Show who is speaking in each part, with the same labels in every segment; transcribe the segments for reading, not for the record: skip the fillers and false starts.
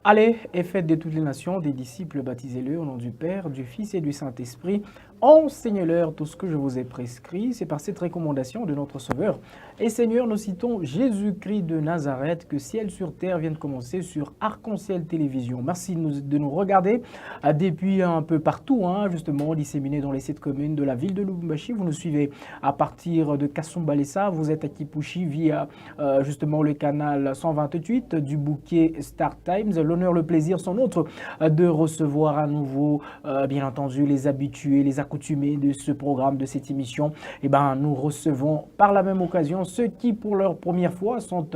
Speaker 1: Allez et faites de toutes les nations des disciples, baptisez-les au nom du Père, du Fils et du Saint-Esprit. Enseignez-leur tout ce que je vous ai prescrit. C'est par cette recommandation de notre Sauveur. Et Seigneur, nous citons Jésus-Christ de Nazareth, que Ciel sur Terre vient de commencer sur Arc-en-Ciel Télévision. Merci de nous regarder depuis un peu partout, justement, disséminés dans les 7 communes de la ville de Lubumbashi. Vous nous suivez à partir de Kasumbalesa. Vous êtes à Kipushi via justement le canal 128 du bouquet Star Times. L'honneur, le plaisir sont nôtres de recevoir à nouveau, bien entendu, les habitués, les accoutumés de ce programme, de cette émission. Et ben, nous recevons par la même occasion ceux qui, pour leur première fois, sont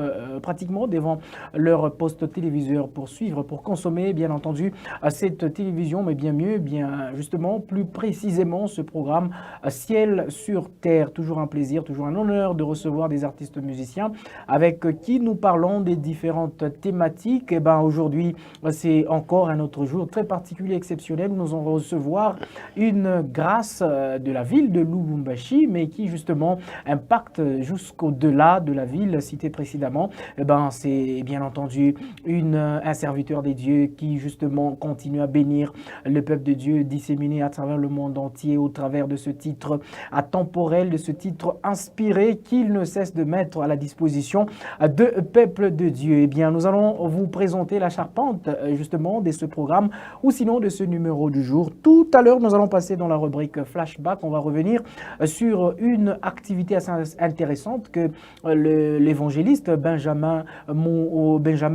Speaker 1: pratiquement devant leur poste téléviseur pour suivre, pour consommer, bien entendu, cette télévision, mais bien mieux, bien justement, plus précisément, ce programme Ciel sur Terre. Toujours un plaisir, toujours un honneur de recevoir des artistes musiciens avec qui nous parlons des différentes thématiques. Et ben, aujourd'hui, c'est encore un autre jour très particulier, exceptionnel. Nous allons recevoir une grâce de la ville de Lubumbashi, mais qui justement impacte jusqu'au-delà de la ville citée précédemment. Eh ben, c'est bien entendu un serviteur des dieux qui justement continue à bénir le peuple de Dieu disséminé à travers le monde entier au travers de ce titre atemporel, de ce titre inspiré qu'il ne cesse de mettre à la disposition de peuple de Dieu. Eh bien, nous allons vous présenter la charpente justement de ce programme ou sinon de ce numéro du jour. Tout à l'heure, nous allons passer dans la rubrique flashback. On va revenir sur une activité assez intéressante que l'évangéliste Benjamin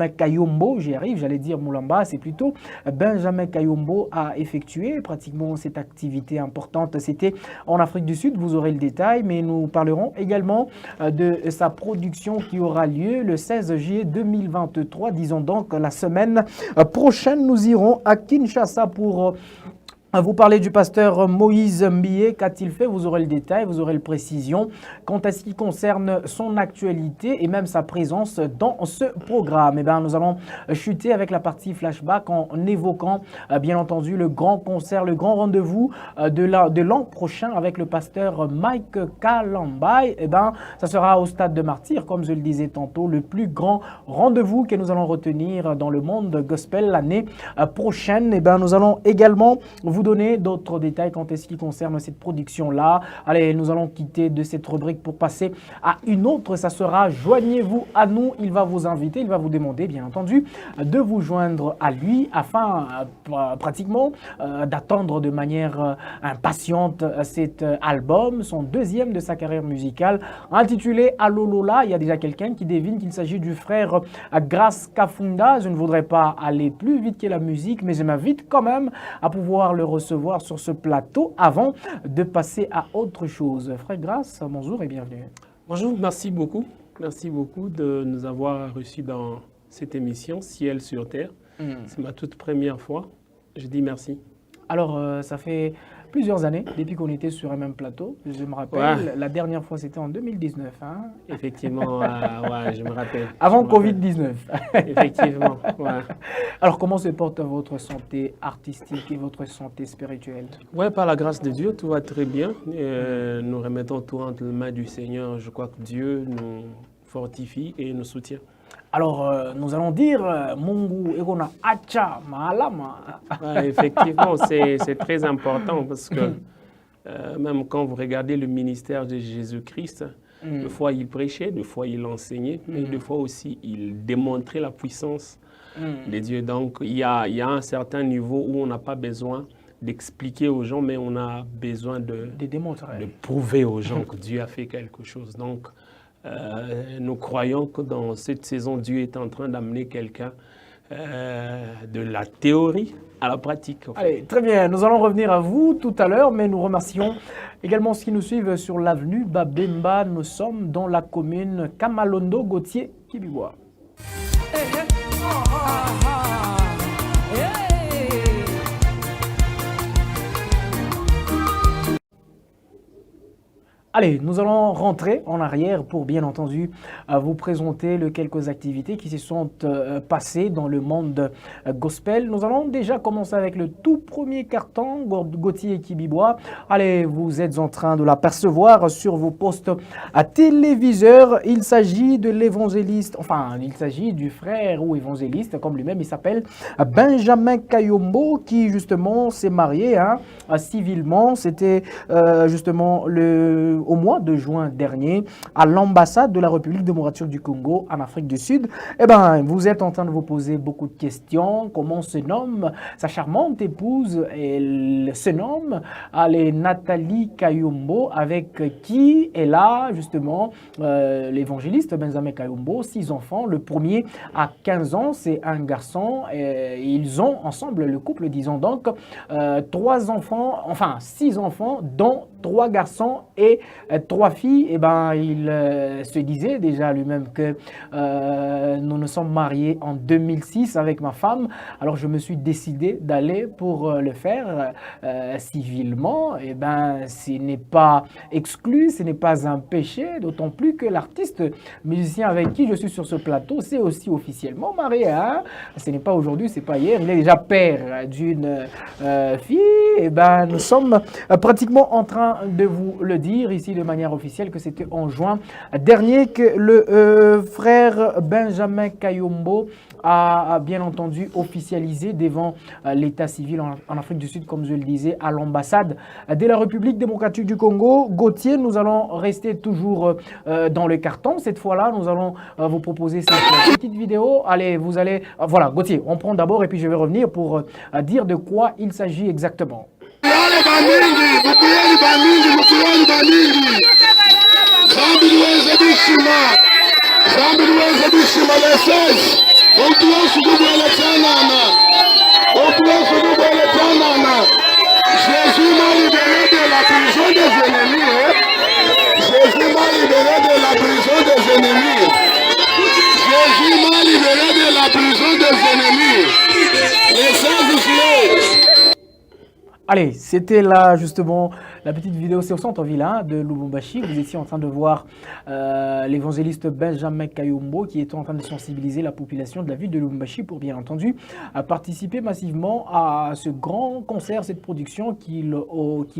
Speaker 1: Kayombo, j'allais dire Moulamba, c'est plutôt Benjamin Kayombo a effectué pratiquement cette activité importante. C'était en Afrique du Sud, vous aurez le détail, mais nous parlerons également de sa production qui aura lieu le 16 juillet 2023, disons donc la semaine prochaine. Nous irons à Kinshasa pour vous parlez du pasteur Moïse Mbie. Qu'a-t-il fait? Vous aurez le détail, vous aurez le précision quant à ce qui concerne son actualité et même sa présence dans ce programme. Eh bien, nous allons chuter avec la partie flashback en évoquant bien entendu le grand concert, le grand rendez-vous de l'an prochain avec le pasteur Mike Kalambai. Eh bien, ça sera au Stade de Martyrs, comme je le disais tantôt, le plus grand rendez-vous que nous allons retenir dans le monde gospel l'année prochaine. Eh bien, nous allons également vous donner d'autres détails quant à ce qui concerne cette production-là. Allez, nous allons quitter de cette rubrique pour passer à une autre. Ça sera joignez-vous à nous. Il va vous inviter, il va vous demander, bien entendu, de vous joindre à lui afin pratiquement d'attendre de manière impatiente cet album, son deuxième de sa carrière musicale, intitulé Allo Lola. Il y a déjà quelqu'un qui devine qu'il s'agit du frère Grace Kafunda. Je ne voudrais pas aller plus vite que la musique, mais je m'invite quand même à pouvoir le recevoir sur ce plateau avant de passer à autre chose. Frère Grace, bonjour et bienvenue.
Speaker 2: Bonjour, merci beaucoup. Merci beaucoup de nous avoir reçus dans cette émission Ciel sur Terre. C'est ma toute première fois. Je dis merci.
Speaker 1: Alors, ça fait plusieurs années depuis qu'on était sur un même plateau. Je me rappelle, la dernière fois c'était en 2019.
Speaker 2: Effectivement, ouais, je me rappelle.
Speaker 1: Avant Covid-19.
Speaker 2: Effectivement, ouais.
Speaker 1: Alors, comment se porte votre santé artistique et votre santé spirituelle?
Speaker 2: Ouais, par la grâce de Dieu, tout va très bien. Nous remettons tout entre les mains du Seigneur. Je crois que Dieu nous fortifie et nous soutient.
Speaker 1: Alors, nous allons dire Mungu Egona Acha Maalama.
Speaker 2: Ouais, effectivement, c'est très important parce que même quand vous regardez le ministère de Jésus-Christ, des fois il prêchait, des fois il enseignait, mais des fois aussi il démontrait la puissance de Dieu. Donc il y a un certain niveau où on n'a pas besoin d'expliquer aux gens, mais on a besoin de prouver aux gens que Dieu a fait quelque chose. Donc, nous croyons que dans cette saison, Dieu est en train d'amener quelqu'un de la théorie à la pratique. En fait.
Speaker 1: Allez, très bien, nous allons revenir à vous tout à l'heure, mais nous remercions également ceux qui nous suivent sur l'avenue Babemba. Nous sommes dans la commune Kamalondo, Gauthier, Kibibois. Allez, nous allons rentrer en arrière pour bien entendu vous présenter les quelques activités qui se sont passées dans le monde gospel. Nous allons déjà commencer avec le tout premier carton, Gauthier Kibibois. Allez, vous êtes en train de l'apercevoir sur vos postes à téléviseurs. Il s'agit de l'évangéliste, enfin, il s'agit du frère ou évangéliste, comme lui-même il s'appelle, Benjamin Kayombo, qui justement s'est marié civilement. C'était justement au mois de juin dernier à l'ambassade de la République démocratique du Congo en Afrique du Sud. Eh bien, vous êtes en train de vous poser beaucoup de questions. Comment se nomme sa charmante épouse? Elle se nomme Nathalie Kayombo, avec qui elle a justement l'évangéliste Benjamin Kayombo, 6 enfants. Le premier a 15 ans, c'est un garçon. Et ils ont ensemble, le couple, disons donc, 6 enfants, dont 3 garçons et 3 filles. Et ben, il se disait déjà lui-même que nous nous sommes mariés en 2006 avec ma femme. Alors je me suis décidé d'aller pour le faire civilement. Et ben, ce n'est pas exclu, ce n'est pas un péché, d'autant plus que l'artiste musicien avec qui je suis sur ce plateau, c'est aussi officiellement marié. Ce n'est pas aujourd'hui, c'est pas hier. Il est déjà père d'une fille. Et ben, nous sommes pratiquement en train de vous le dire ici de manière officielle que c'était en juin dernier que le frère Benjamin Kayombo a bien entendu officialisé devant l'état civil en Afrique du Sud, comme je le disais, à l'ambassade de la République démocratique du Congo. Gauthier, nous allons rester toujours dans le carton. Cette fois-là, nous allons vous proposer cette petite vidéo. Allez, vous allez... voilà, Gauthier, on prend d'abord et puis je vais revenir pour dire de quoi il s'agit exactement.
Speaker 3: Jésus m'a libéré de la prison des ennemis. Jésus m'a libéré de la prison des ennemis. Jésus m'a libéré de la prison des ennemis. Les saints.
Speaker 1: Allez, c'était là justement la petite vidéo, c'est au centre-ville de Lubumbashi. Vous étiez en train de voir l'évangéliste Benjamin Kayombo qui était en train de sensibiliser la population de la ville de Lubumbashi pour bien entendu participer massivement à ce grand concert, cette production qu'il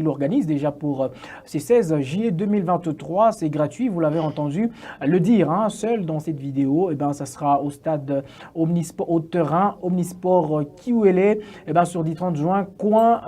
Speaker 1: organise déjà pour ces 16 juillet 2023. C'est gratuit, vous l'avez entendu le dire, seul dans cette vidéo. Et ben, ça sera au stade Omnisport, au terrain Omnisport Kiwele, et ben, sur 10-30 juin, coin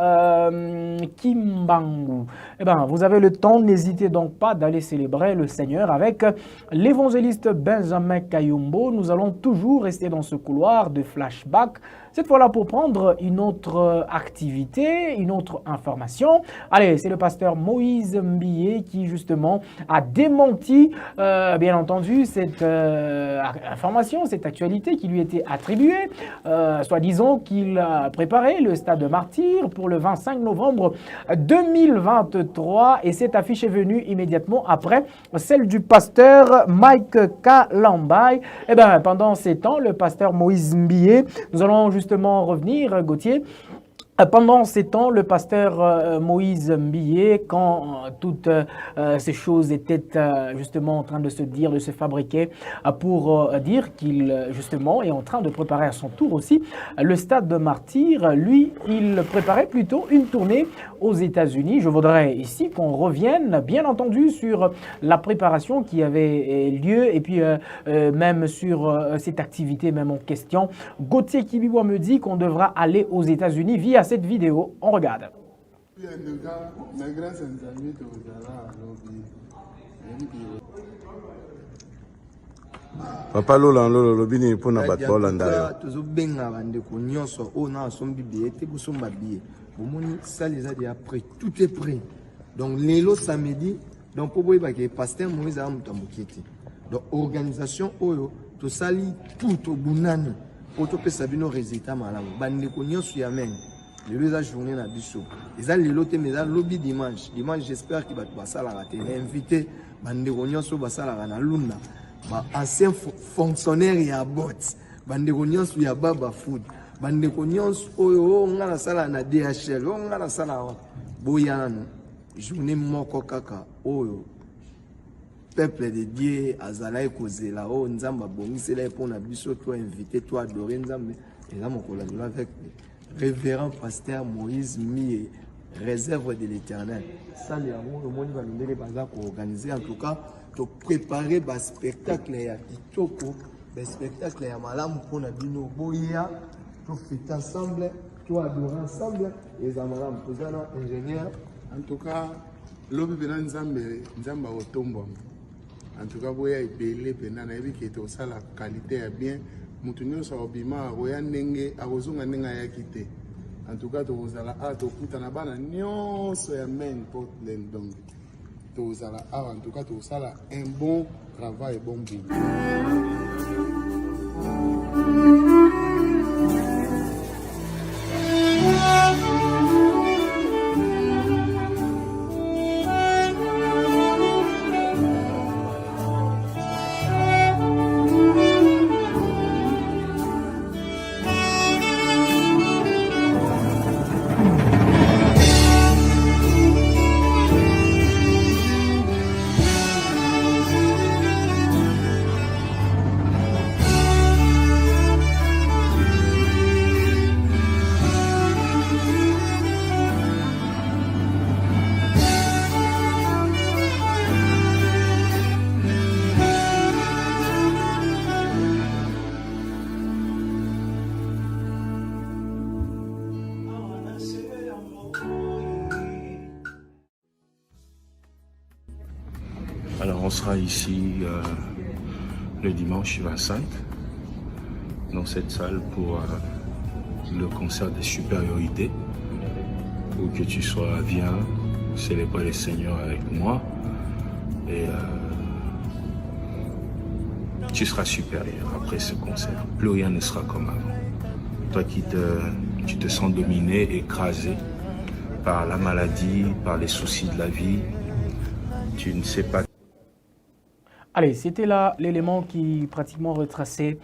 Speaker 1: Kimbangu. Eh ben, vous avez le temps, n'hésitez donc pas d'aller célébrer le Seigneur avec l'évangéliste Benjamin Kayombo. Nous allons toujours rester dans ce couloir de flashback, cette fois-là pour prendre une autre activité, une autre information. Allez, c'est le pasteur Moïse Mbiye qui justement a démenti, bien entendu, cette information, cette actualité qui lui était attribuée, soi-disant qu'il a préparé le stade de Martyr pour le 25 novembre 2023 et cette affiche est venue immédiatement après celle du pasteur Mike Kalambay. Et bien, pendant ces temps, le pasteur Moïse Mbiye, nous allons justement revenir, Gauthier. Pendant ces temps, le pasteur Moïse Mbiye, quand toutes ces choses étaient justement en train de se dire, de se fabriquer pour dire qu'il justement est en train de préparer à son tour aussi le stade de Martyr, lui, il préparait plutôt une tournée aux États-Unis. Je voudrais ici qu'on revienne, bien entendu, sur la préparation qui avait lieu et puis même sur cette activité même en question. Gauthier Kibibois me dit qu'on devra aller aux États-Unis via cette vidéo. On regarde.
Speaker 4: Papa Lola lobini pona bato Holanda.
Speaker 5: Tozo benga bande ko nyonso o na sombi billet te ko somba billet. Bomoni ça les a dit après tout est prêt. Donc lelo samedi donc pour boy ba ke pasteur Moïse a mutamukiti. Donc organisation oyo to sali tout au bunani pour to pesa bino résultat malamu. Bande ko nyonso ya men. Lelo za journée na biso. Eza lelo te mais za lobby dimanche. Dimanche j'espère qu'il va tout ça la rater. Invité bande ko nyonso ba sala na lunda. Ancien fonctionnaire ya bots bandeko nyonso ya baba food bandeko nyonso oyo ngala sala na DHL ngala sala boyana journée moko kaka oyo peuple de Dieu azala ekozela o nzamba bongisela pour na biso toi invité toi adorer nzambe et là mon collègue avec révérend pasteur Moïse Mie réserve de l'Éternel. Ça les amours le monde va nous les bazar pour organiser en tout cas pour préparer ba spectacle ya kitoko, ba spectacle ya malamu pour na bino boya, pour fêter ensemble, pour adorer ensemble et za malamu kozana ingénieur
Speaker 3: en tout cas lobi pena nzamba otombo. En tout cas, boya ebele pena na yebi ke to sala qualité ya bien mutu nyonso obima oya ndenge akozunga ndenge ayaki. En tout cas tozala tokutana bana nyonso ya main Portland donc tozala en tout cas tosala un bon travail bon boulot.
Speaker 6: Alors on sera ici le dimanche 25 dans cette salle pour le concert des supériorités. Où que tu sois, viens célébrer le Seigneur avec moi et tu seras supérieur après ce concert. Plus rien ne sera comme avant. Toi tu te sens dominé, écrasé par la maladie, par les soucis de la vie, tu ne sais pas.
Speaker 1: Allez, c'était là l'élément qui pratiquement retraçait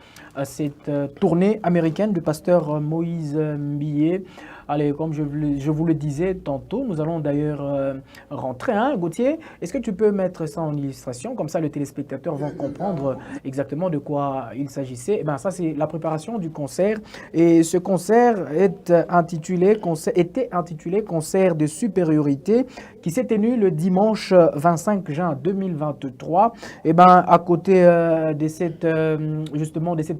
Speaker 1: cette tournée américaine du pasteur Moïse Mbié. Allez, comme je vous le disais tantôt, nous allons d'ailleurs rentrer. Hein, Gauthier, est-ce que tu peux mettre ça en illustration? Comme ça, les téléspectateurs vont comprendre exactement de quoi il s'agissait. Eh bien, ça, c'est la préparation du concert. Et ce concert était intitulé Concert de supériorité qui s'est tenu le dimanche 25 juin 2023. Eh bien, à côté de cette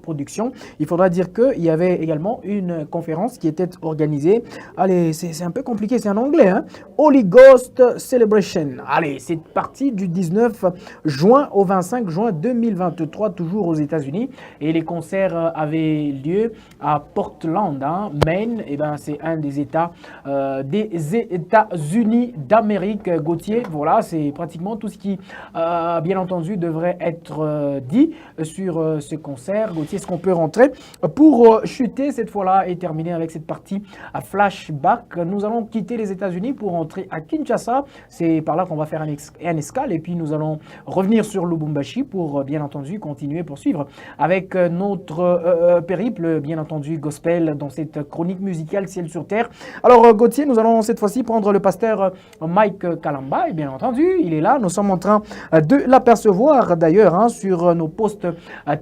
Speaker 1: production, il faudra dire qu'il y avait également une conférence qui était organisée. Allez, c'est un peu compliqué, c'est en anglais. Hein? Holy Ghost Celebration. Allez, c'est parti du 19 juin au 25 juin 2023, toujours aux États-Unis. Et les concerts avaient lieu à Portland, hein, Maine. Et ben, c'est un des États des États-Unis d'Amérique. Gauthier, voilà, c'est pratiquement tout ce qui, bien entendu, devrait être dit sur ce concert. Gauthier, est-ce qu'on peut rentrer pour chuter cette fois-là et terminer avec cette partie à flashback? Nous allons quitter les États-Unis pour rentrer à Kinshasa. C'est par là qu'on va faire un escale et puis nous allons revenir sur Lubumbashi pour bien entendu continuer, poursuivre avec notre périple, bien entendu, gospel dans cette chronique musicale Ciel sur Terre. Alors Gauthier, nous allons cette fois-ci prendre le pasteur Mike Kalamba et bien entendu, il est là. Nous sommes en train de l'apercevoir d'ailleurs hein, sur nos postes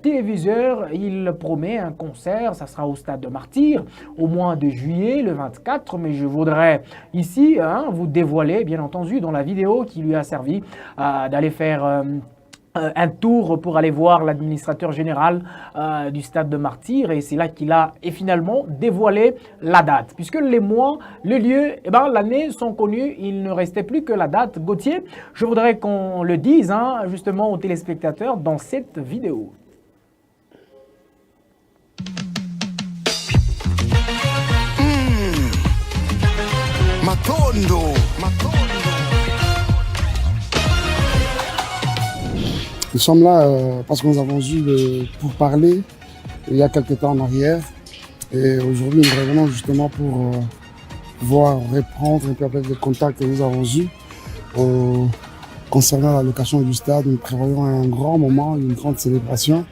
Speaker 1: téléviseurs. Il promet un concert, ça sera au Stade de Martyrs au mois de juillet, le 24, mais je voudrais ici vous dévoiler, bien entendu, dans la vidéo qui lui a servi d'aller faire un tour pour aller voir l'administrateur général du Stade de Martyrs et c'est là qu'il a finalement dévoilé la date. Puisque les mois, le lieu, l'année sont connus, il ne restait plus que la date. Gauthier, je voudrais qu'on le dise justement aux téléspectateurs dans cette vidéo.
Speaker 3: Matondo.
Speaker 7: Nous sommes là parce que nous avons eu pour parler il y a quelques temps en arrière. Et aujourd'hui, nous revenons justement pour pouvoir reprendre un peu avec les contacts que nous avons eus. Concernant la location du stade, nous prévoyons un grand moment, une grande célébration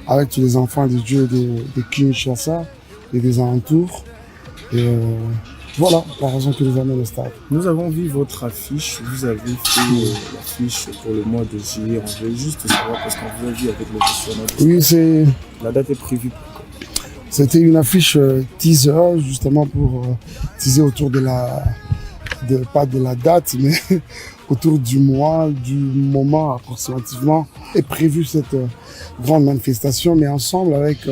Speaker 7: avec tous les enfants de Dieu de Kinshasa et des alentours. Et voilà la raison qui nous amène au stade.
Speaker 6: Nous avons vu votre affiche, vous avez fait l'affiche pour le mois de juillet. On veut juste savoir parce qu'on vous a vu avec le gestionnaire.
Speaker 7: Oui,
Speaker 6: La date est prévue.
Speaker 7: c'était une affiche teaser justement pour teaser autour pas de la date, mais autour du mois, du moment approximativement est prévue cette grande manifestation, mais ensemble avec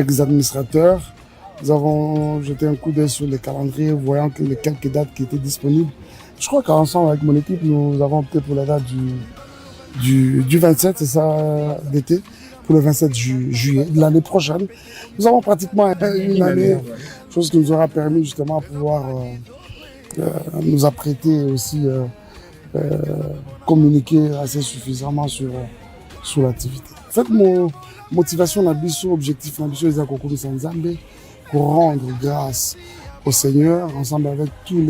Speaker 7: les administrateurs, nous avons jeté un coup d'œil sur les calendriers, voyant que les quelques dates qui étaient disponibles. Je crois qu'ensemble avec mon équipe, nous avons opté pour la date du 27, c'est ça, d'été, pour le 27 juillet de l'année prochaine. Nous avons pratiquement une année, chose qui nous aura permis justement de pouvoir nous apprêter aussi, communiquer assez suffisamment sur l'activité. En fait, mon motivation, l'ambition, objectif, l'ambition des Akokumi Sanzambe, pour rendre grâce au Seigneur, ensemble avec tous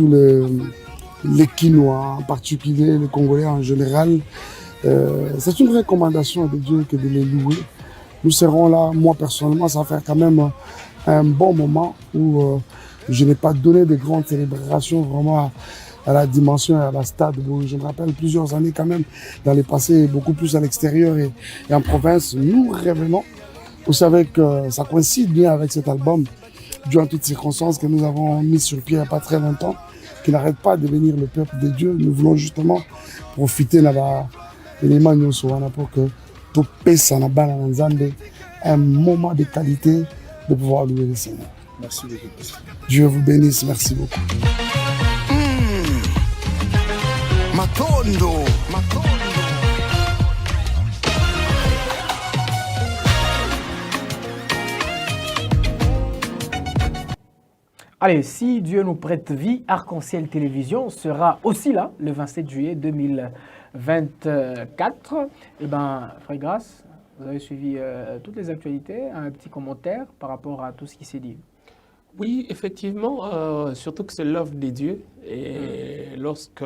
Speaker 7: les Quinois, en particulier les Congolais en général. C'est une recommandation de Dieu que de les louer. Nous serons là, moi personnellement, ça va faire quand même un bon moment où je n'ai pas donné de grandes célébrations vraiment à la dimension et à la stade. Je me rappelle plusieurs années quand même dans le passé, beaucoup plus à l'extérieur et en province. Nous revenons. Vous savez que ça coïncide bien avec cet album, dû à toutes circonstances que nous avons mis sur pied il n'y a pas très longtemps, qui n'arrête pas de devenir le peuple de Dieu. Nous voulons justement profiter là-bas pour que tout passe en un moment de qualité de pouvoir louer le Seigneur.
Speaker 6: Merci beaucoup.
Speaker 7: Dieu vous bénisse, merci beaucoup.
Speaker 3: Matondo.
Speaker 1: Allez, si Dieu nous prête vie, Arc-en-Ciel Télévision sera aussi là le 27 juillet 2024. Eh bien, Frère Grace, vous avez suivi toutes les actualités, un petit commentaire par rapport à tout ce qui s'est dit.
Speaker 2: Oui, effectivement, surtout que c'est l'œuvre des dieux. Et lorsque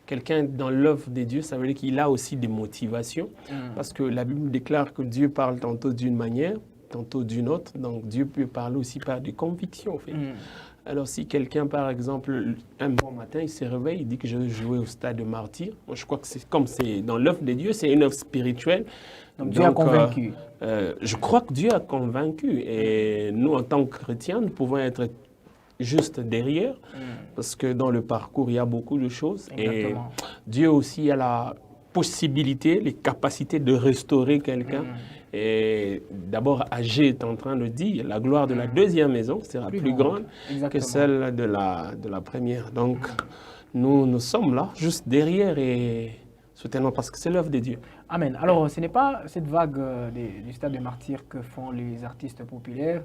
Speaker 2: quelqu'un est dans l'œuvre des dieux, ça veut dire qu'il a aussi des motivations. Parce que la Bible déclare que Dieu parle tantôt d'une manière, tantôt d'une autre. Donc Dieu peut parler aussi par des convictions, en fait. Alors si quelqu'un, par exemple, un bon matin, il se réveille, il dit que je veux jouer au stade de martyr. Moi, je crois que c'est comme c'est dans l'œuvre des dieux, c'est une œuvre spirituelle.
Speaker 1: Donc Dieu a convaincu.
Speaker 2: Je crois que Dieu a convaincu. Et nous, en tant que chrétiens, nous pouvons être juste derrière. Parce que dans le parcours, il y a beaucoup de choses.
Speaker 1: Exactement.
Speaker 2: Et Dieu aussi a la possibilité, les capacités de restaurer quelqu'un. Et d'abord, Agé est en train de dire, la gloire de la deuxième maison sera plus grande que celle de la première. Donc, nous sommes là, juste derrière et soutenons parce que c'est l'œuvre de Dieu.
Speaker 1: Amen. Alors, ce n'est pas cette vague du stade de martyrs que font les artistes populaires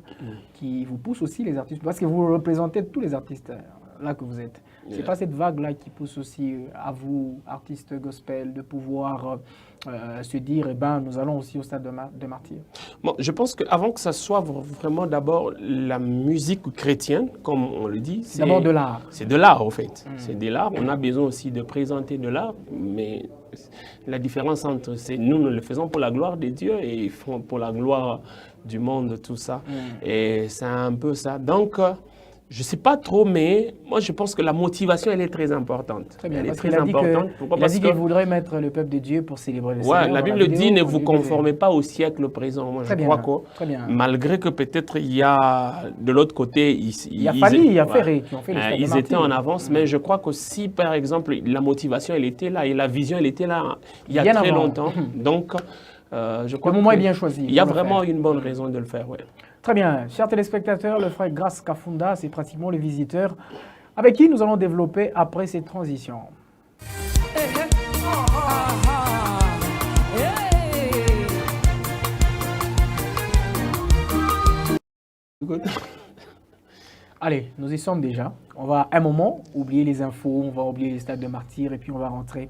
Speaker 1: qui vous pousse aussi, les artistes, parce que vous représentez tous les artistes là que vous êtes. C'est pas cette vague-là qui pousse aussi à vous, artistes gospel, de pouvoir se dire, eh ben, nous allons aussi au stade de martyrs.
Speaker 2: Bon, je pense qu'avant que ça soit vraiment d'abord la musique chrétienne, comme on le dit,
Speaker 1: c'est d'abord de l'art. C'est
Speaker 2: de l'art, en fait. C'est de l'art. On a besoin aussi de présenter de l'art, mais la différence entre nous le faisons pour la gloire de Dieu et ils font pour la gloire du monde, tout ça. Et c'est un peu ça. Donc, je ne sais pas trop, mais moi je pense que la motivation, elle est très importante.
Speaker 1: Très bien,
Speaker 2: elle est
Speaker 1: parce
Speaker 2: très
Speaker 1: qu'il a dit
Speaker 2: importante.
Speaker 1: il a dit qu'il voudrait mettre le peuple de Dieu pour célébrer le Seigneur.
Speaker 2: La Bible dit, ne vous conformez pas au siècle présent. Moi, je crois que malgré que peut-être il y a de l'autre côté,
Speaker 1: il y a Fali, il y a Ferré qui ont fait le stade de
Speaker 2: ils étaient en avance, mais je crois que si par exemple la motivation, elle était là et la vision, elle était là il y a très longtemps. Donc, je crois
Speaker 1: le moment est bien choisi.
Speaker 2: Il y a vraiment une bonne raison de le faire. Ouais.
Speaker 1: Très bien. Chers téléspectateurs, le frère Grace Kafunda, c'est pratiquement le visiteur avec qui nous allons développer après cette transition. Allez, nous y sommes déjà. On va un moment oublier les infos, on va oublier les stades de martyrs et puis on va rentrer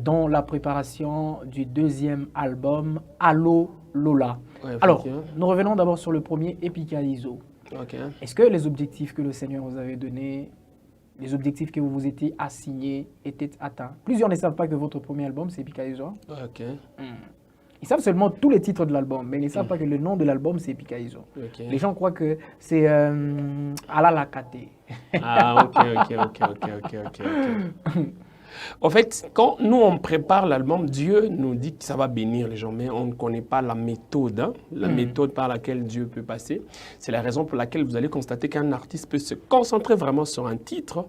Speaker 1: dans la préparation du deuxième album, Allo Lola. Ouais, alors, nous revenons d'abord sur le premier, Epikalizo. Est-ce que les objectifs que le Seigneur vous avait donnés, les objectifs que vous vous étiez assignés étaient atteints? Plusieurs ne savent pas que votre premier album, c'est Epikalizo. Ils savent seulement tous les titres de l'album, mais ils ne savent pas que le nom de l'album, c'est Epikaizo.
Speaker 2: Ok.
Speaker 1: Les gens croient que c'est Ala Lakate.
Speaker 2: Ah, ok. En fait, quand nous, on prépare l'album, Dieu nous dit que ça va bénir les gens, mais on ne connaît pas la méthode, hein, la méthode par laquelle Dieu peut passer. C'est la raison pour laquelle vous allez constater qu'un artiste peut se concentrer vraiment sur un titre,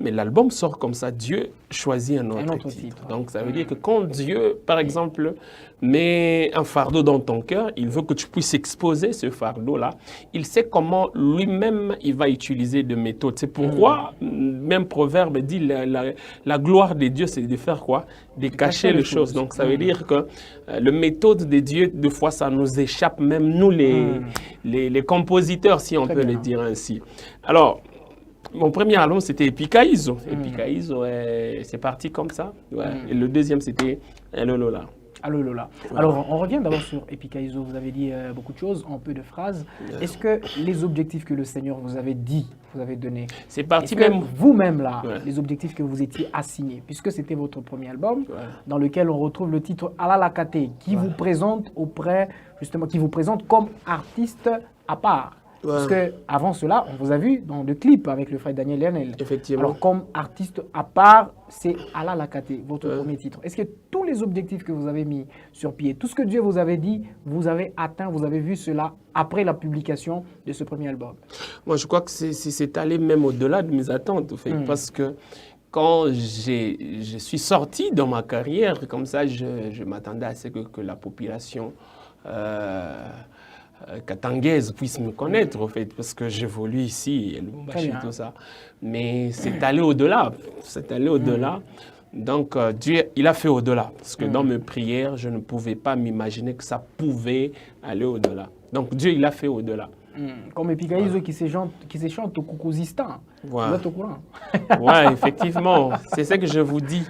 Speaker 2: mais l'album sort comme ça. Dieu choisit un autre titre. Donc, ça veut dire que quand Dieu, par exemple, met un fardeau dans ton cœur, il veut que tu puisses exposer ce fardeau-là. Il sait comment lui-même, il va utiliser de méthodes. C'est pourquoi, même Proverbe dit, la gloire de Dieu, c'est de faire quoi? De cacher les choses. Donc, ça veut dire que le méthode de Dieu, des fois, ça nous échappe, même nous, les compositeurs, si on peut le dire ainsi. Alors, mon premier album, c'était Epikaizo. Epikaizo, c'est parti comme ça. Ouais. Et le deuxième, c'était Hello Lola.
Speaker 1: Allô Lola. Alors, on revient d'abord sur Epikaizo. Vous avez dit beaucoup de choses en peu de phrases. Est-ce que les objectifs que le Seigneur vous avait dit, vous avez donné,
Speaker 2: c'est parti
Speaker 1: même vous-même là, les objectifs que vous étiez assignés, puisque c'était votre premier album, dans lequel on retrouve le titre Ala Lakate, qui vous présente auprès, justement, qui vous présente comme artiste à part. Parce qu'avant cela, on vous a vu dans le clip avec le frère Daniel Lionel.
Speaker 2: Effectivement.
Speaker 1: Alors, comme artiste à part, c'est Ala Lakate, votre premier titre. Est-ce que tous les objectifs que vous avez mis sur pied, tout ce que Dieu vous avait dit, vous avez atteint, vous avez vu cela après la publication de ce premier album?
Speaker 2: Moi, je crois que c'est allé même au-delà de mes attentes, en fait, parce que quand je suis sorti dans ma carrière, comme ça, je m'attendais à ce que la population katangaise puisse me connaître, en fait, parce que j'évolue ici, et le Lubumbashi, tout ça. Mais c'est allé au-delà. C'est allé au-delà. Donc, Dieu, il a fait au-delà. Parce que dans mes prières, je ne pouvais pas m'imaginer que ça pouvait aller au-delà. Donc, Dieu, il a fait au-delà.
Speaker 1: Comme Epikaizo qui se chante au Koukouzistan. Vous êtes au courant?
Speaker 2: Oui, effectivement. C'est ce que je vous dis.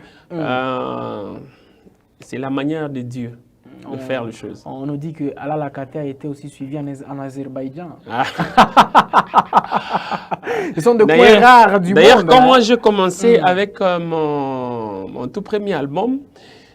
Speaker 2: C'est la manière de Dieu de faire les choses.
Speaker 1: On nous dit que Ala Lakate a été aussi suivi en Azerbaïdjan. Ils sont de coins rares du monde.
Speaker 2: D'ailleurs, quand moi je commençais avec mon tout premier album,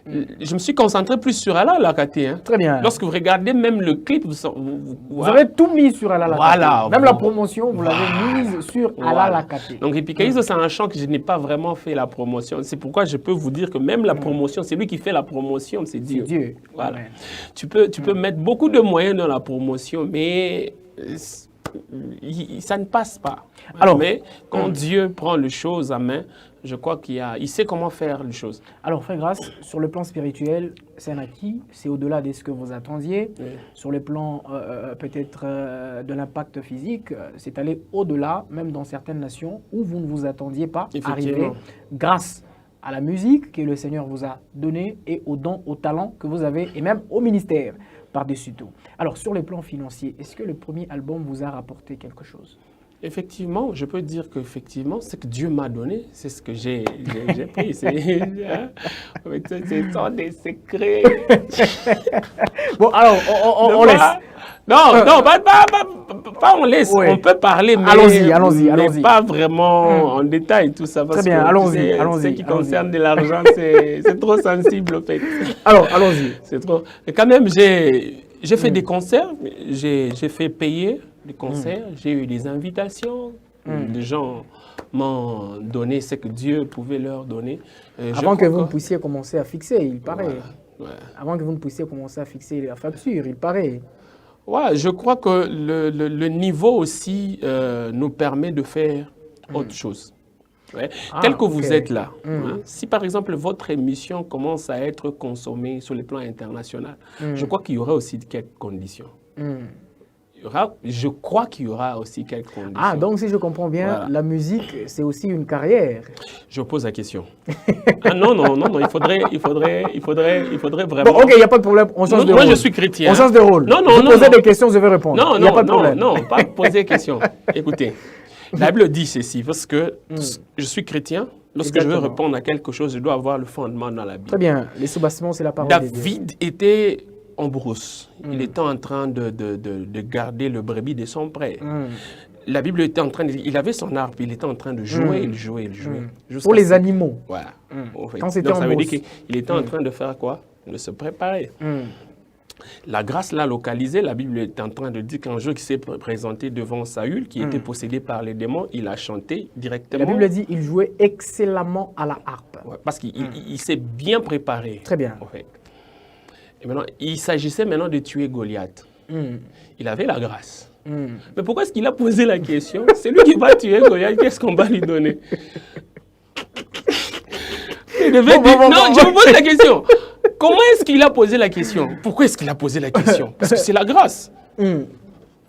Speaker 2: je me suis concentré plus sur Ala Lakate. Hein.
Speaker 1: Très bien.
Speaker 2: Lorsque vous regardez même le clip,
Speaker 1: vous avez tout mis sur Ala Lakate.
Speaker 2: Voilà.
Speaker 1: Même la promotion, vous l'avez mise sur Ala Lakate.
Speaker 2: Donc Epikaizo, c'est un chant que je n'ai pas vraiment fait la promotion. C'est pourquoi je peux vous dire que même la promotion, c'est lui qui fait la promotion, c'est Dieu.
Speaker 1: C'est Dieu.
Speaker 2: Voilà. Tu peux mettre beaucoup de moyens dans la promotion, mais ça ne passe pas. Alors, mais quand Dieu prend les choses à main, je crois il sait comment faire les choses.
Speaker 1: Alors, Frère Grace, sur le plan spirituel, c'est un acquis, c'est au-delà de ce que vous attendiez. Sur le plan peut-être de l'impact physique, c'est aller au-delà, même dans certaines nations où vous ne vous attendiez pas arriver, grâce à la musique que le Seigneur vous a donnée et aux dons, aux talents que vous avez, et même au ministère par-dessus tout. Alors, sur le plan financier, est-ce que le premier album vous a rapporté quelque chose?
Speaker 2: Effectivement, je peux dire qu'effectivement, ce que Dieu m'a donné, c'est ce que j'ai pris. Ce sont des secrets.
Speaker 1: Bon, alors, on laisse.
Speaker 2: Non, pas on laisse. Oui. On peut parler, mais
Speaker 1: allons-y.
Speaker 2: Pas vraiment en détail tout ça. Parce
Speaker 1: très bien, allons-y.
Speaker 2: Ce qui concerne de l'argent, c'est trop sensible, en fait.
Speaker 1: Alors, allons-y.
Speaker 2: C'est trop. Et quand même, j'ai fait des concerts, j'ai fait payer des concerts, j'ai eu des invitations, des gens m'ont donné ce que Dieu pouvait leur donner.
Speaker 1: Avant que vous ne puissiez commencer à fixer, il paraît. Avant que vous ne puissiez commencer à fixer la facture, il paraît.
Speaker 2: Ouais, je crois que le niveau aussi nous permet de faire autre chose. Ouais. Tel que vous êtes là, si par exemple votre émission commence à être consommée sur le plan international, je crois qu'il y aura aussi quelques conditions. Je crois qu'il y aura aussi quelques conditions.
Speaker 1: Ah, donc si je comprends bien, la musique, c'est aussi une carrière.
Speaker 2: Je pose la question. Non, il faudrait vraiment...
Speaker 1: Bon, ok, il n'y a pas de problème, on change de rôle.
Speaker 2: Moi, je suis chrétien.
Speaker 1: On change de rôle. Vous posez des questions, je vais répondre.
Speaker 2: Non, pas poser des questions. Écoutez, la Bible dit ceci, parce que je suis chrétien. Lorsque je veux répondre à quelque chose, je dois avoir le fondement dans la Bible.
Speaker 1: Très bien, les soubassements, c'est la parole de Dieu.
Speaker 2: David était en brousse. Il était en train de garder le brebis de son frère. La Bible était en train de... Il avait son harpe, il était en train de jouer, il jouait.
Speaker 1: Pour les animaux.
Speaker 2: Voilà.
Speaker 1: Quand c'était en
Speaker 2: ça veut
Speaker 1: brousse.
Speaker 2: dire qu'il était en train de faire quoi? De se préparer. La grâce là localisée, la Bible est en train de dire qu'un jour qui s'est présenté devant Saül, qui était possédé par les démons, il a chanté directement.
Speaker 1: La Bible dit qu'il jouait excellemment à la harpe.
Speaker 2: Ouais, parce qu'il s'est bien préparé.
Speaker 1: Très bien.
Speaker 2: En fait. Et maintenant, il s'agissait maintenant de tuer Goliath. Il avait la grâce. Mais pourquoi est-ce qu'il a posé la question? C'est lui qui va tuer Goliath, qu'est-ce qu'on va lui donner? Non, je vous pose la question. Comment est-ce qu'il a posé la question? Pourquoi est-ce qu'il a posé la question? Parce que c'est la grâce.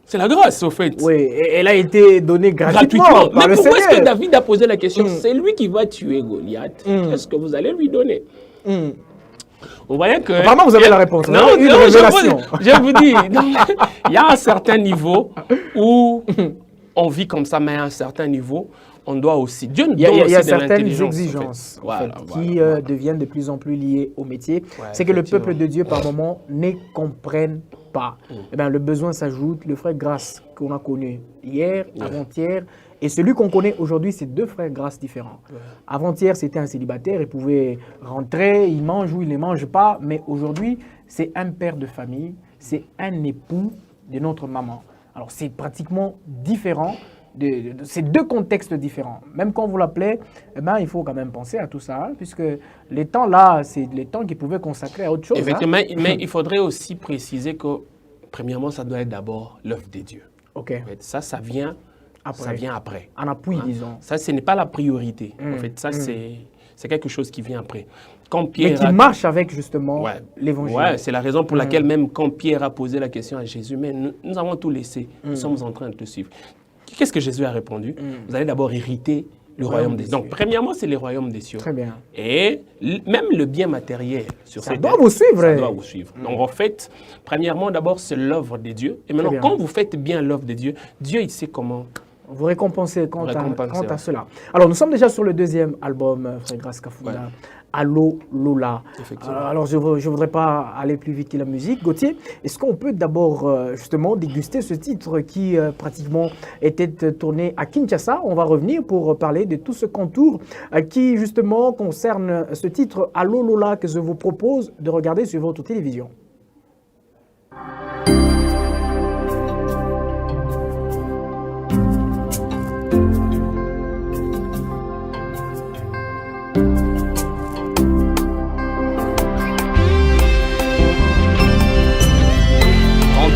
Speaker 2: C'est la grâce, au fait.
Speaker 1: Oui, elle a été donnée gratuitement.
Speaker 2: Mais pourquoi est-ce que David a posé la question? C'est lui qui va tuer Goliath. Qu'est-ce que vous allez lui donner? Vous voyez que...
Speaker 1: Apparemment, vous avez la réponse.
Speaker 2: Non, je vous dis, il y a un certain niveau où on vit comme ça, mais à un certain niveau, on doit aussi... Dieu nous donne aussi de l'intelligence. Il y a certaines
Speaker 1: exigences qui deviennent de plus en plus liées au métier. C'est que le peuple de Dieu, par moment, ne comprenne pas. Eh bien, le besoin s'ajoute. Le frère Grâce qu'on a connu hier, avant-hier, et celui qu'on connaît aujourd'hui, c'est deux frères Grâce différents. Avant-hier, c'était un célibataire. Il pouvait rentrer, il mange ou il ne mange pas. Mais aujourd'hui, c'est un père de famille. C'est un époux de notre maman. Alors, c'est pratiquement différent. C'est deux contextes différents. Même quand vous l'appelez, eh ben, il faut quand même penser à tout ça, hein, puisque les temps là, c'est les temps qu'ils pouvaient consacrer à autre chose.
Speaker 2: Effectivement, mais il faudrait aussi préciser que, premièrement, ça doit être d'abord l'œuvre de Dieu.
Speaker 1: Ok.
Speaker 2: En fait, ça vient après. Ça vient après.
Speaker 1: En appui, disons.
Speaker 2: Ça, ce n'est pas la priorité. En fait, ça, c'est quelque chose qui vient après. Quand
Speaker 1: Pierre mais qui marche avec, justement, l'évangile.
Speaker 2: Ouais, c'est la raison pour laquelle, même quand Pierre a posé la question à Jésus, mais nous avons tout laissé, nous sommes en train de te suivre. Qu'est-ce que Jésus a répondu? Vous allez d'abord hériter le royaume des cieux. Donc, premièrement, c'est le royaume des cieux.
Speaker 1: Très bien.
Speaker 2: Et même le bien matériel sur cette
Speaker 1: terre, vous suivre.
Speaker 2: Ça doit vous suivre. Donc, en fait, premièrement, d'abord, c'est l'œuvre de Dieu. Et maintenant, quand vous faites bien l'œuvre de Dieu, Dieu, il sait comment
Speaker 1: vous récompenser quant à cela. Alors, nous sommes déjà sur le deuxième album, Frère Grâce Kafunda. Allô Lola. Alors, je ne voudrais pas aller plus vite que la musique. Gauthier, est-ce qu'on peut d'abord justement déguster ce titre qui pratiquement était tourné à Kinshasa? On va revenir pour parler de tout ce contour qui justement concerne ce titre Allô Lola que je vous propose de regarder sur votre télévision.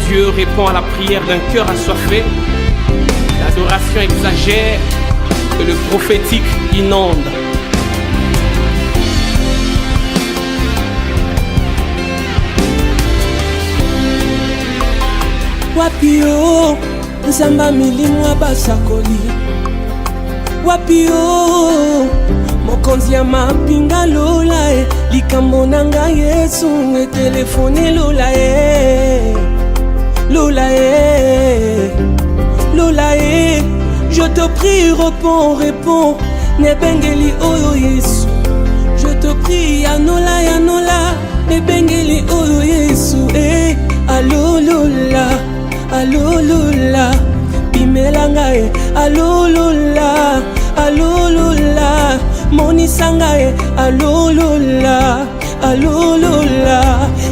Speaker 2: Dieu répond à la prière d'un cœur assoiffé, l'adoration exagère et le prophétique inonde.
Speaker 8: Wapio, nzamba milimu abasakoli. Wapio, mokonzi ya mapinga lola e, likambo nanga Yesu e telefone lola e. Lola e, je te prie, réponds, nebengeli oyo Yesu. Je te prie, anola, nebengeli oyo Yesu. Allo Lola, bimelanga e, allo Lola, monisanga e, allo Lola,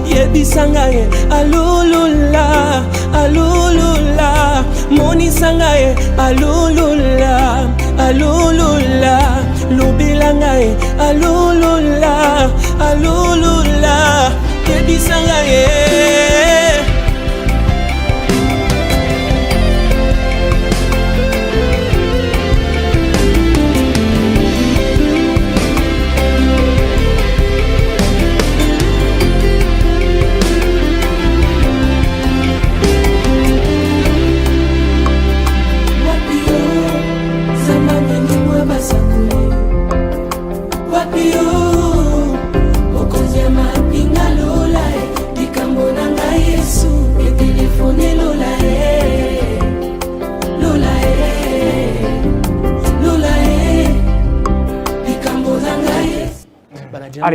Speaker 8: yebisanga e, allo Lola, monisanga e, allo Lola, lobelanga e, allo Lola, yebisanga e.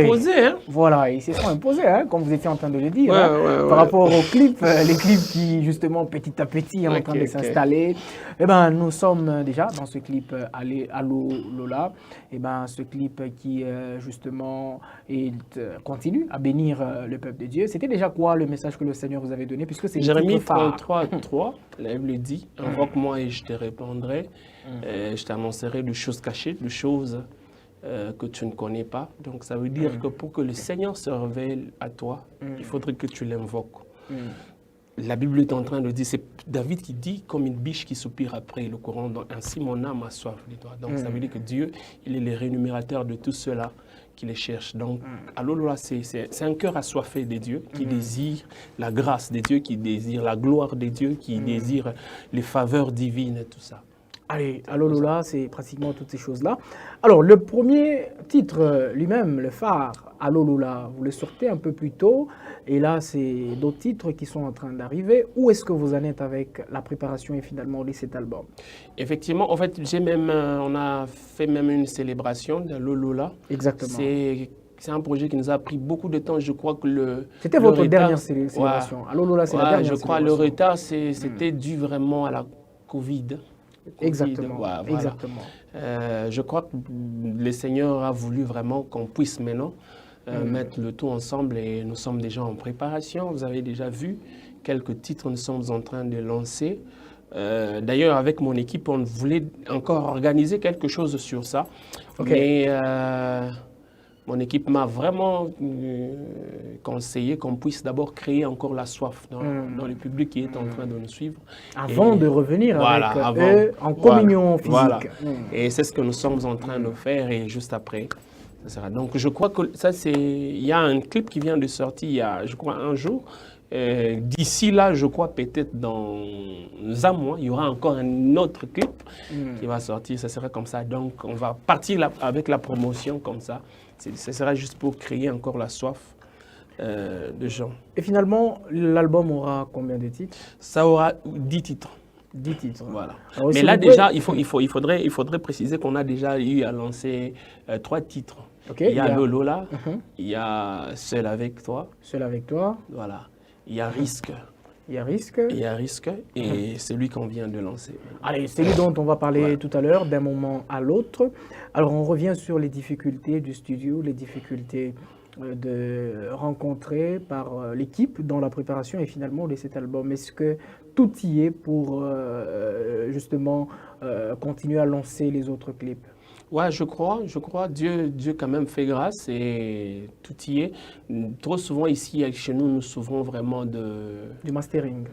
Speaker 2: imposés. Hein.
Speaker 1: Voilà, ils se sont imposés, hein, comme vous étiez en train de le dire,
Speaker 2: Ouais,
Speaker 1: hein,
Speaker 2: ouais,
Speaker 1: par
Speaker 2: ouais.
Speaker 1: rapport aux clips, les clips qui, justement, petit à petit, sont en train de s'installer. Eh ben, nous sommes déjà dans ce clip Allô Lola. Eh ben, ce clip qui, justement, continue à bénir le peuple de Dieu. C'était déjà quoi le message que le Seigneur vous avait donné, puisque c'est
Speaker 2: Jérémie 33, 3, la Bible dit, invoque-moi et je te répondrai, je t'annoncerai de choses cachées, de choses que tu ne connais pas. Donc ça veut dire que pour que le Seigneur se révèle à toi, il faudrait que tu l'invoques. La Bible est en train de dire, c'est David qui dit, comme une biche qui soupire après le courant, donc ainsi mon âme a soif de toi. Donc ça veut dire que Dieu, il est le rémunérateur de tous ceux-là qui les cherchent. Donc, Allô Lola, c'est un cœur assoiffé de Dieu qui désire la grâce de Dieu, qui désire la gloire de Dieu, qui désire les faveurs divines et tout ça.
Speaker 1: Allez, Allô Lola, c'est pratiquement toutes ces choses-là. Alors, le premier titre lui-même, le phare, Allô Lola, vous le sortez un peu plus tôt. Et là, c'est d'autres titres qui sont en train d'arriver. Où est-ce que vous en êtes avec la préparation et finalement de cet album?
Speaker 2: Effectivement, en fait, on a fait même une célébration d'Allô Lola.
Speaker 1: Exactement.
Speaker 2: C'est un projet qui nous a pris beaucoup de temps. Je crois que
Speaker 1: c'était votre dernière célébration.
Speaker 2: Ouais.
Speaker 1: Allô Lola, c'est la dernière
Speaker 2: je crois
Speaker 1: célébration.
Speaker 2: Le retard, c'était dû vraiment à la Covid.
Speaker 1: Exactement.
Speaker 2: Voilà.
Speaker 1: Exactement.
Speaker 2: Je crois que le Seigneur a voulu vraiment qu'on puisse maintenant mettre le tout ensemble et nous sommes déjà en préparation. Vous avez déjà vu quelques titres nous sommes en train de lancer. D'ailleurs, avec mon équipe, on voulait encore organiser quelque chose sur ça. Mais mon équipe m'a vraiment conseillé qu'on puisse d'abord créer encore la soif dans le public qui est en train de nous suivre.
Speaker 1: Avant de revenir avec eux en communion physique.
Speaker 2: Voilà. Et c'est ce que nous sommes en train de faire et juste après. Donc je crois que ça c'est... Il y a un clip qui vient de sortir il y a, je crois, un jour. D'ici là, je crois peut-être dans un mois, il y aura encore un autre clip qui va sortir. Ça sera comme ça. Donc on va partir avec la promotion comme ça. Ce sera juste pour créer encore la soif de gens.
Speaker 1: Et finalement, l'album aura combien de titres?
Speaker 2: Ça aura 10 titres.
Speaker 1: 10 titres.
Speaker 2: Voilà.
Speaker 1: Alors,
Speaker 2: mais là, déjà, il faudrait préciser qu'on a déjà eu à lancer 3 titres.
Speaker 1: Okay,
Speaker 2: il y a Allô Lola, il y a Seul avec toi.
Speaker 1: Seul avec toi.
Speaker 2: Voilà. Il y a Risque.
Speaker 1: Il y a Risque.
Speaker 2: Il y a Risque et celui qu'on vient de lancer.
Speaker 1: Allez, celui dont on va parler tout à l'heure, d'un moment à l'autre. Alors, on revient sur les difficultés du studio, les difficultés de rencontrer par l'équipe dans la préparation et finalement de cet album. Est-ce que tout y est pour justement continuer à lancer les autres clips?
Speaker 2: Ouais, je crois. Dieu quand même fait grâce et tout y est. Trop souvent ici, chez nous, nous souffrons vraiment
Speaker 1: du mastering.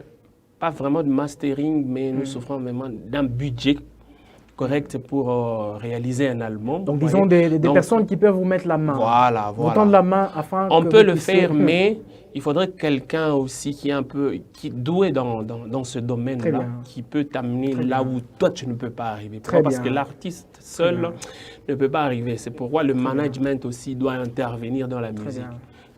Speaker 2: Pas vraiment de mastering, mais nous souffrons vraiment d'un budget correct pour réaliser un album.
Speaker 1: Donc, disons des personnes qui peuvent vous mettre la main.
Speaker 2: Voilà.
Speaker 1: Vous tendre la main afin
Speaker 2: on
Speaker 1: que
Speaker 2: peut
Speaker 1: vous
Speaker 2: le
Speaker 1: puissiez...
Speaker 2: faire, mais il faudrait quelqu'un aussi qui est doué dans ce domaine-là, qui peut t'amener là où toi tu ne peux pas arriver. Parce que l'artiste seul ne peut pas arriver. C'est pourquoi le management aussi doit intervenir dans la musique.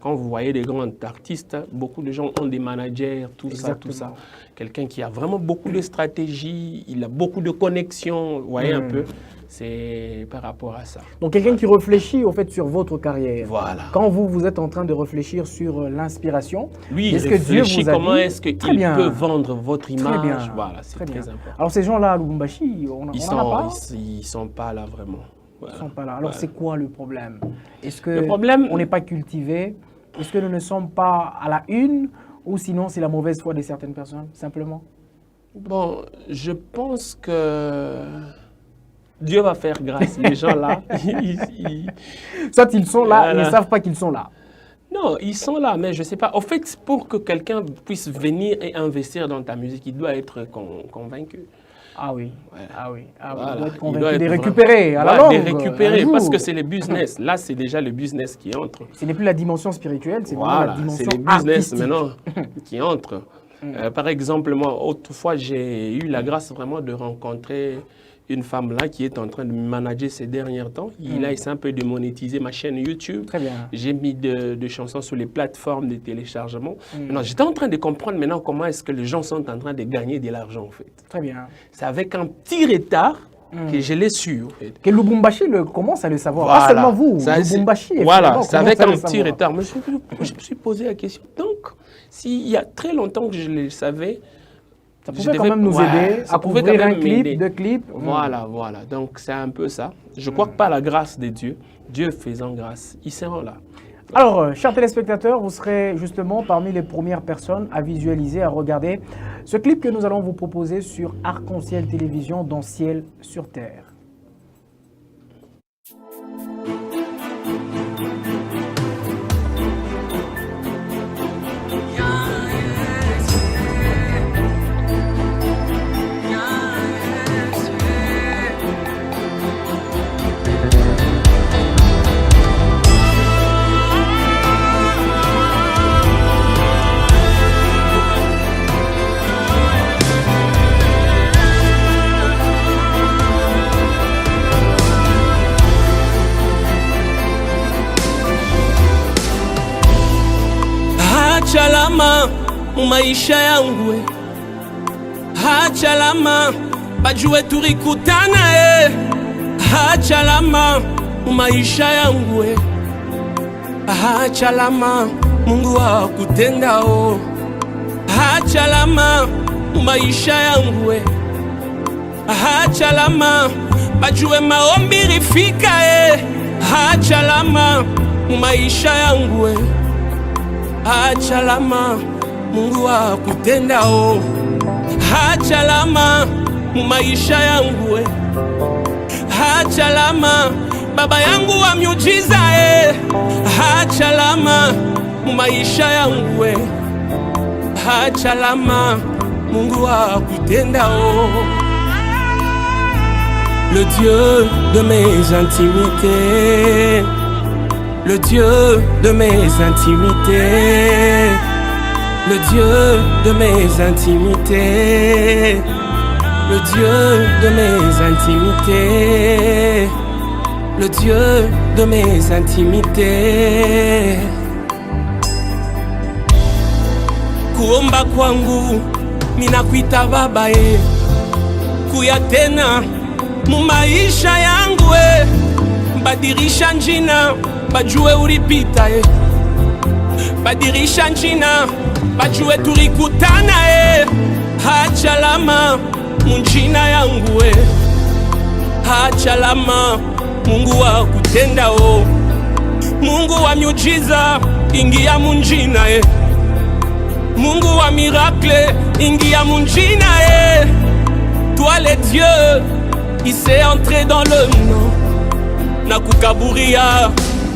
Speaker 2: Quand vous voyez des grands artistes, beaucoup de gens ont des managers, tout ça. Quelqu'un qui a vraiment beaucoup de stratégie, il a beaucoup de connexions, vous voyez un peu. C'est par rapport à ça.
Speaker 1: Donc quelqu'un qui réfléchit au fait sur votre carrière.
Speaker 2: Voilà.
Speaker 1: Quand vous êtes en train de réfléchir sur l'inspiration,
Speaker 2: lui, il réfléchit comment est-ce qu'il peut vendre votre image.
Speaker 1: Très bien.
Speaker 2: Voilà, c'est très important.
Speaker 1: Alors ces gens-là à Lubumbashi, on
Speaker 2: ils
Speaker 1: en a pas?
Speaker 2: Ils sont pas là vraiment.
Speaker 1: Voilà. Ils sont pas là. Alors c'est quoi le problème? Est-ce que
Speaker 2: le problème,
Speaker 1: on n'est pas cultivé? Est-ce que nous ne sommes pas à la une? Ou sinon c'est la mauvaise foi de certaines personnes, simplement?
Speaker 2: Bon, je pense que Dieu va faire grâce. Les gens là,
Speaker 1: soit ils sont là, ils ne savent pas qu'ils sont là.
Speaker 2: Non, ils sont là, mais je ne sais pas. En fait, pour que quelqu'un puisse venir et investir dans ta musique, il doit être convaincu.
Speaker 1: Ah oui,
Speaker 2: voilà.
Speaker 1: Il doit être convaincu de récupérer à la longue.
Speaker 2: De récupérer, parce que c'est le business. Là, c'est déjà le business qui entre.
Speaker 1: Ce n'est plus la dimension spirituelle, c'est vraiment la dimension artistique.
Speaker 2: C'est le business maintenant qui entre. Par exemple, moi, autrefois, j'ai eu la grâce vraiment de rencontrer une femme là qui est en train de me manager ces derniers temps. Il a essayé un peu de monétiser ma chaîne YouTube.
Speaker 1: Très bien.
Speaker 2: J'ai mis de chansons sur les plateformes de téléchargement. Maintenant, j'étais en train de comprendre maintenant comment est-ce que les gens sont en train de gagner de l'argent en fait.
Speaker 1: Très bien.
Speaker 2: C'est avec un petit retard que je l'ai su. En fait.
Speaker 1: Que Lubumbashi commence à le savoir.
Speaker 2: Voilà.
Speaker 1: Pas seulement vous,
Speaker 2: Ça,
Speaker 1: Lubumbashi.
Speaker 2: Voilà, c'est avec un petit
Speaker 1: retard.
Speaker 2: retard. Mais je me suis posé la question. Donc, s'il y a très longtemps que je le savais,
Speaker 1: ça pouvait quand même nous aider à couvrir un clip, deux clips.
Speaker 2: Voilà, voilà. Donc, c'est un peu ça. Je crois que par la grâce de Dieu, Dieu faisant grâce, ils seront là.
Speaker 1: Alors, chers téléspectateurs, vous serez justement parmi les premières personnes à visualiser, à regarder ce clip que nous allons vous proposer sur Arc-en-Ciel Télévision dans Ciel sur Terre.
Speaker 8: Hachalama maisha yangu, hachalama bajue turikutana, hachalama maisha yangu, hachalama Mungu wa kutenda, hachalama maisha yangu, hachalama bajue maombi rifika, hachalama maisha yangu, hachalama Mungu wa kutenda, hachalama maisha yangu, hachalama baba yangu wa miujiza, hachalama maisha yangu, hachalama Mungu wa kutenda, le Dieu de mes intimités, le Dieu de mes intimités, le Dieu de mes intimités, le Dieu de mes intimités, le Dieu de mes intimités. Kuomba kwangu minakuita baba, kuya tena mu maisha yangu, badirisha njina bajue ulipita, badirisha njina bajue tulikutana, hachalama munjina yangu, hachalama Mungu wa kutenda, Mungu wa miujiza ingia munjina, Mungu wa miracle ingia munjina, toi le Dieu qui s'est entré dans le nom na kukaburia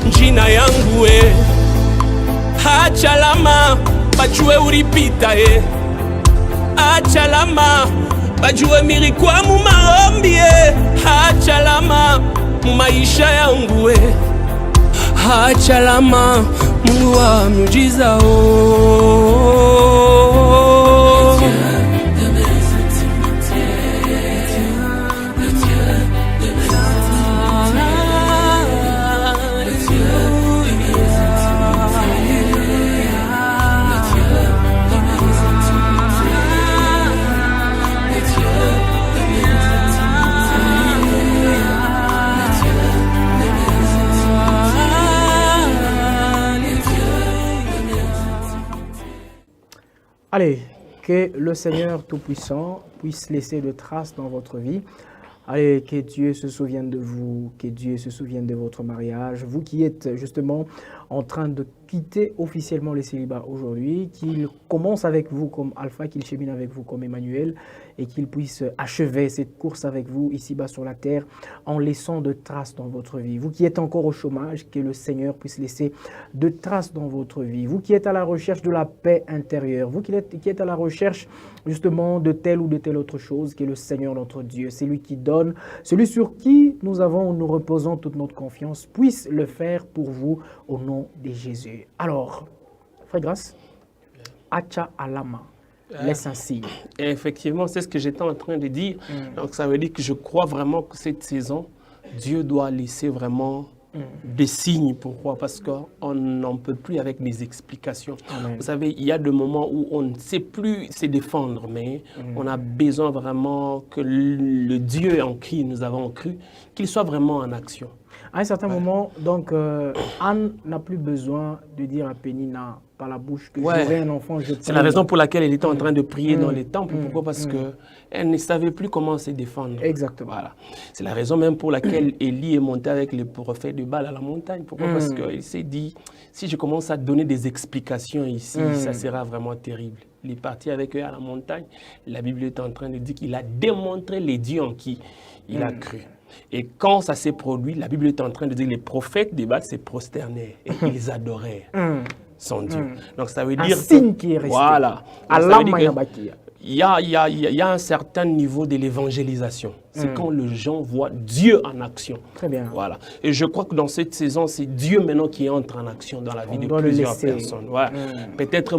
Speaker 8: njina yangu, hachalama bajue ulipita, hachalama bajue mirikwa mu maombi, hachalama maisha yangu, hachalama Mungu wa miujiza,
Speaker 1: Allez, que le Seigneur Tout-Puissant puisse laisser de traces dans votre vie. Allez, que Dieu se souvienne de vous, que Dieu se souvienne de votre mariage. Vous qui êtes justement en train de quitter officiellement le célibat aujourd'hui, qu'il commence avec vous comme Alpha, qu'il chemine avec vous comme Emmanuel et qu'il puisse achever cette course avec vous ici-bas sur la terre en laissant de traces dans votre vie. Vous qui êtes encore au chômage, que le Seigneur puisse laisser de traces dans votre vie. Vous qui êtes à la recherche de la paix intérieure, vous qui êtes à la recherche justement de telle ou de telle autre chose, que le Seigneur notre Dieu, c'est lui qui donne, celui sur qui nous reposons toute notre confiance, puisse le faire pour vous au nom de Jésus. Alors, Frère Grâce, Acha Alama, laisse un signe.
Speaker 2: Et effectivement, c'est ce que j'étais en train de dire. Donc ça veut dire que je crois vraiment que cette saison, Dieu doit laisser vraiment des signes. Pourquoi? Parce qu'on n'en peut plus avec des explications.
Speaker 1: Amen.
Speaker 2: Vous savez, il y a des moments où on ne sait plus se défendre, mais on a besoin vraiment que le Dieu en qui nous avons cru, qu'il soit vraiment en action.
Speaker 1: À un certain moment, donc, Anne n'a plus besoin de dire à Pénina par la bouche que j'aurai un enfant.
Speaker 2: C'est la raison pour laquelle elle était en train de prier dans les temples. Pourquoi? Parce qu'elle ne savait plus comment se défendre.
Speaker 1: Exactement.
Speaker 2: Voilà. C'est la raison même pour laquelle Élie est monté avec les prophètes de Baal à la montagne. Pourquoi? Parce qu'il s'est dit, si je commence à donner des explications ici, ça sera vraiment terrible. Il est parti avec eux à la montagne. La Bible est en train de dire qu'il a démontré les dieux en qui il a cru. Et quand ça s'est produit, la Bible est en train de dire que les prophètes de Baal se prosternaient et ils adoraient son Dieu. Donc ça veut dire
Speaker 1: un signe qui est resté.
Speaker 2: Voilà.
Speaker 1: Allah
Speaker 2: Il y a un certain niveau de l'évangélisation. C'est quand les gens voient Dieu en action.
Speaker 1: Très bien.
Speaker 2: Voilà. Et je crois que dans cette saison, c'est Dieu maintenant qui entre en action dans la vie de plusieurs personnes. Ouais. Peut-être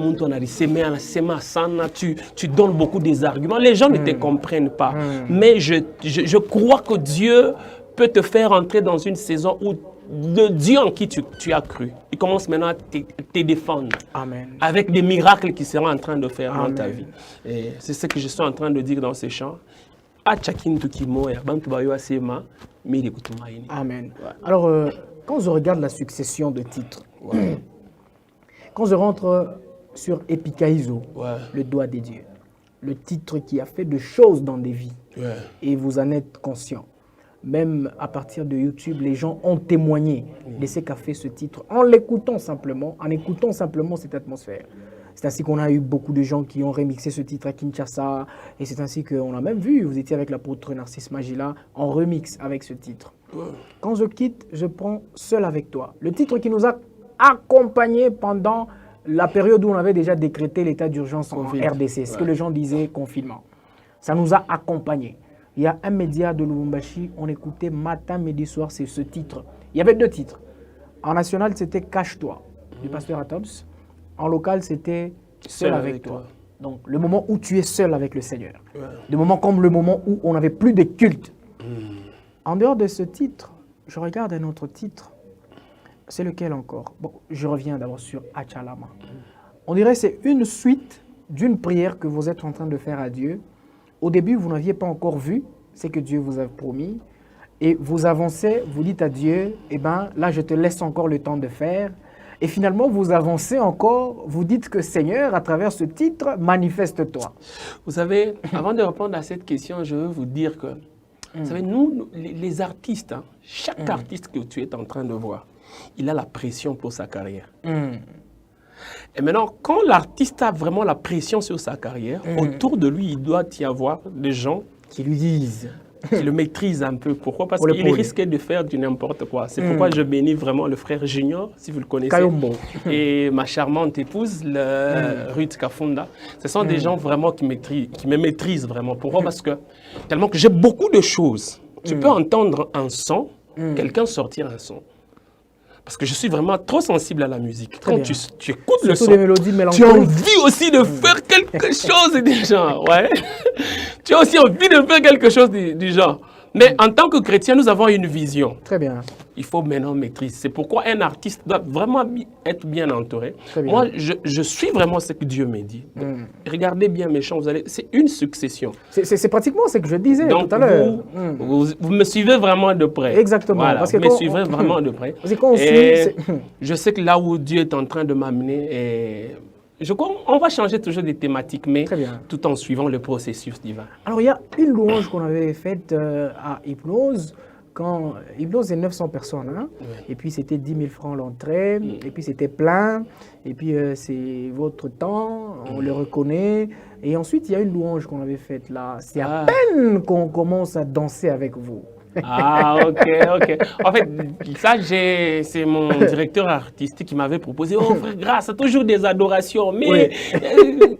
Speaker 2: tu donnes beaucoup des arguments. Les gens ne te comprennent pas. Mais je crois que Dieu peut te faire entrer dans une saison où le Dieu en qui tu as cru, il commence maintenant à te défendre.
Speaker 1: Amen. Avec
Speaker 2: des miracles qu'il sera en train de faire dans ta vie. Et c'est ce que je suis en train de dire dans ces chants.
Speaker 1: Amen. Alors, quand je regarde la succession de titres, quand je rentre sur Epikaizo, le doigt des dieux, le titre qui a fait de choses dans des vies, et vous en êtes conscient. Même à partir de YouTube, les gens ont témoigné de ce qu'a fait ce titre en l'écoutant simplement, en écoutant simplement cette atmosphère. C'est ainsi qu'on a eu beaucoup de gens qui ont remixé ce titre à Kinshasa. Et c'est ainsi qu'on a même vu, vous étiez avec l'apôtre Narcisse Magila en remix avec ce titre. Quand je quitte, je prends Seul avec toi. Le titre qui nous a accompagnés pendant la période où on avait déjà décrété l'état d'urgence en RDC. Ce que les gens disaient confinement. Ça nous a accompagnés. Il y a un média de Lubumbashi, on écoutait matin, midi, soir, c'est ce titre. Il y avait deux titres. En national, c'était Cache-toi, du pasteur Atoms. En local, c'était Seul avec toi. Donc, le moment où tu es seul avec le Seigneur. Des moments comme le moment où on n'avait plus de culte. En dehors de ce titre, je regarde un autre titre. C'est lequel encore? Bon, je reviens d'abord sur Achalama. On dirait que c'est une suite d'une prière que vous êtes en train de faire à Dieu. Au début, vous n'aviez pas encore vu ce que Dieu vous a promis. Et vous avancez, vous dites à Dieu, eh bien, là, je te laisse encore le temps de faire. Et finalement, vous avancez encore, vous dites que Seigneur, à travers ce titre, manifeste-toi.
Speaker 2: Vous savez, avant de répondre à cette question, je veux vous dire que, vous savez, nous, les artistes, hein, chaque artiste que tu es en train de voir, il a la pression pour sa carrière. Et maintenant, quand l'artiste a vraiment la pression sur sa carrière, autour de lui, il doit y avoir des gens
Speaker 1: qui lui disent,
Speaker 2: qui le maîtrisent un peu. Pourquoi? Parce qu'il risque de faire du n'importe quoi. C'est pourquoi je bénis vraiment le frère Junior, si vous le connaissez,
Speaker 1: Kayombo.
Speaker 2: Et ma charmante épouse, Ruth Kafunda. Ce sont des gens vraiment qui me maîtrisent vraiment. Pourquoi? Parce que tellement que j'ai beaucoup de choses. Tu peux entendre un son, quelqu'un sortir un son. Parce que je suis vraiment trop sensible à la musique. Quand tu écoutes le son,
Speaker 1: des mélodies
Speaker 2: tu as envie aussi de faire quelque chose du genre. Ouais. Tu as aussi envie de faire quelque chose du genre. Mais en tant que chrétien, nous avons une vision.
Speaker 1: Très bien.
Speaker 2: Il faut maintenant maîtriser. C'est pourquoi un artiste doit vraiment être bien entouré. Moi, je suis vraiment ce que Dieu me dit. Regardez bien mes chants, c'est une succession.
Speaker 1: C'est pratiquement ce que je disais tout à l'heure.
Speaker 2: Vous me suivez vraiment de près.
Speaker 1: Exactement.
Speaker 2: Voilà,
Speaker 1: parce que
Speaker 2: vous me suivez vraiment de près.
Speaker 1: Parce que quand on suit,
Speaker 2: je sais que là où Dieu est en train de m'amener, je crois qu'on va changer toujours des thématiques, mais tout en suivant le processus divin.
Speaker 1: Alors, il y a une louange qu'on avait faite à Hypnose. Quand Hypnose, c'est 900 personnes. Hein? Et puis, c'était 10 000 francs l'entrée. Et puis, c'était plein. Et puis, c'est votre temps. On le reconnaît. Et ensuite, il y a une louange qu'on avait faite là. C'est à peine qu'on commence à danser avec vous.
Speaker 2: Ah, ok. En fait, ça, c'est mon directeur artistique qui m'avait proposé. Oh, frère, grâce à toujours des adorations, mais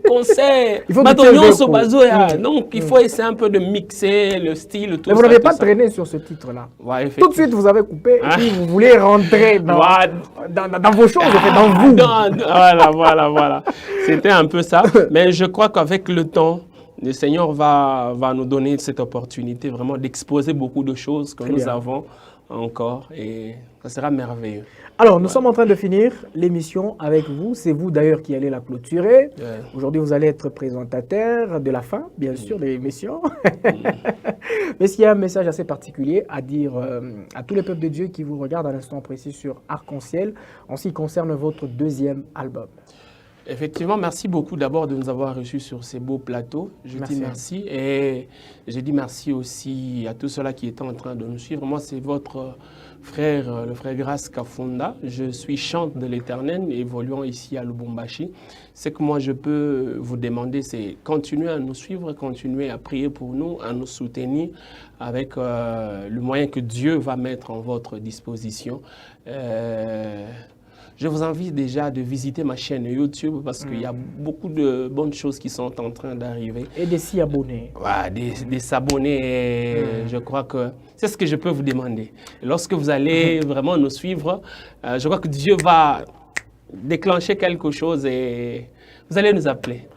Speaker 2: concert, donc il faut essayer un peu de mixer le style, tout ça.
Speaker 1: Mais vous n'avez pas traîné sur ce titre-là. Tout de suite, vous avez coupé et puis vous voulez rentrer dans vos choses, dans vous.
Speaker 2: Voilà. C'était un peu ça. Mais je crois qu'avec le temps, le Seigneur va nous donner cette opportunité vraiment d'exposer beaucoup de choses que nous avons encore et ça sera merveilleux.
Speaker 1: Alors, nous sommes en train de finir l'émission avec vous. C'est vous d'ailleurs qui allez la clôturer. Aujourd'hui, vous allez être présentateur de la fin, bien sûr, de l'émission. Mais s'il y a un message assez particulier à dire à tous les peuples de Dieu qui vous regardent à l'instant précis sur Arc-en-Ciel, en ce qui concerne votre deuxième album.
Speaker 2: Effectivement, merci beaucoup d'abord de nous avoir reçus sur ces beaux plateaux. Je dis merci et je dis merci aussi à tous ceux-là qui étaient en train de nous suivre. Moi, c'est votre frère, le frère Grace Kafunda. Je suis chante de l'Éternel, évoluant ici à Lubumbashi. Ce que moi, je peux vous demander, c'est continuer à nous suivre, continuer à prier pour nous, à nous soutenir avec le moyen que Dieu va mettre en votre disposition. Je vous invite déjà de visiter ma chaîne YouTube parce qu'il y a beaucoup de bonnes choses qui sont en train d'arriver.
Speaker 1: Et de s'y abonner.
Speaker 2: Ouais, de s'abonner. Je crois que c'est ce que je peux vous demander. Lorsque vous allez vraiment nous suivre, je crois que Dieu va déclencher quelque chose et vous allez nous appeler.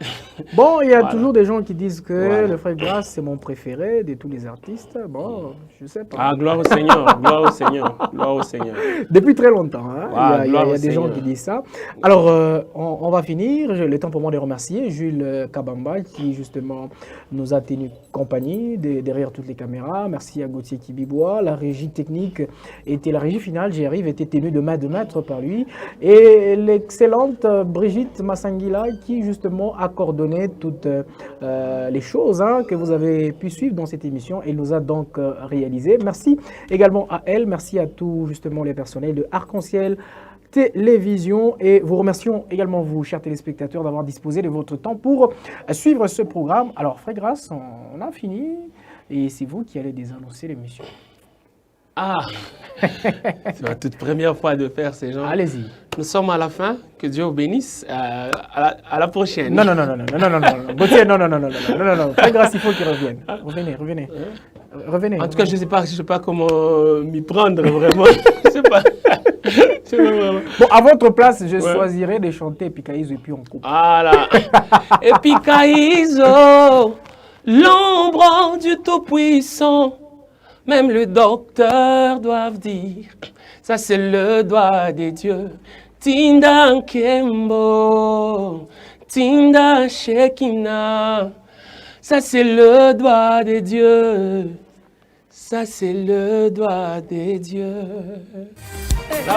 Speaker 1: Bon, il y a toujours des gens qui disent que le frère Grace, c'est mon préféré de tous les artistes. Bon, je sais pas.
Speaker 2: Ah, gloire au Seigneur, gloire au Seigneur, gloire au Seigneur.
Speaker 1: Depuis très longtemps, hein? Il y a des
Speaker 2: Seigneur.
Speaker 1: gens qui disent ça. Alors, on va finir. Le temps pour moi de remercier Jules Kabamba qui, justement, nous a tenu compagnie derrière toutes les caméras. Merci à Gauthier Kibibois. La régie technique était la régie finale, j'y arrive, était tenue de main de maître par lui. Et l'excellente Brigitte Massangila qui, justement, a coordonné toutes les choses que vous avez pu suivre dans cette émission. Elle nous a donc réalisé. Merci également à elle. Merci à tous, justement, les personnels de Arc-en-Ciel Télévision et vous remercions également vous, chers téléspectateurs, d'avoir disposé de votre temps pour suivre ce programme. Alors, Frère Grace, on a fini et c'est vous qui allez désannoncer l'émission.
Speaker 2: Ah, c'est ma toute première fois de faire ces gens.
Speaker 1: Allez-y.
Speaker 2: Nous sommes à la fin. Que Dieu vous bénisse. À la prochaine.
Speaker 1: Non. Gauthier, non. Frère Grace, il faut qu'il revienne. Revenez.
Speaker 2: En tout cas, je ne sais pas comment m'y prendre vraiment. Je sais pas.
Speaker 1: Bon, à votre place, je choisirais de chanter Epikaïzo et puis on coupe.
Speaker 2: Voilà. Epikaïzo, l'ombre du Tout-Puissant. Même le docteur doit dire, ça c'est le doigt des dieux. Tinda Nkembo, Tinda Shekina, ça c'est le doigt des dieux. Ça c'est le doigt des dieux. Là,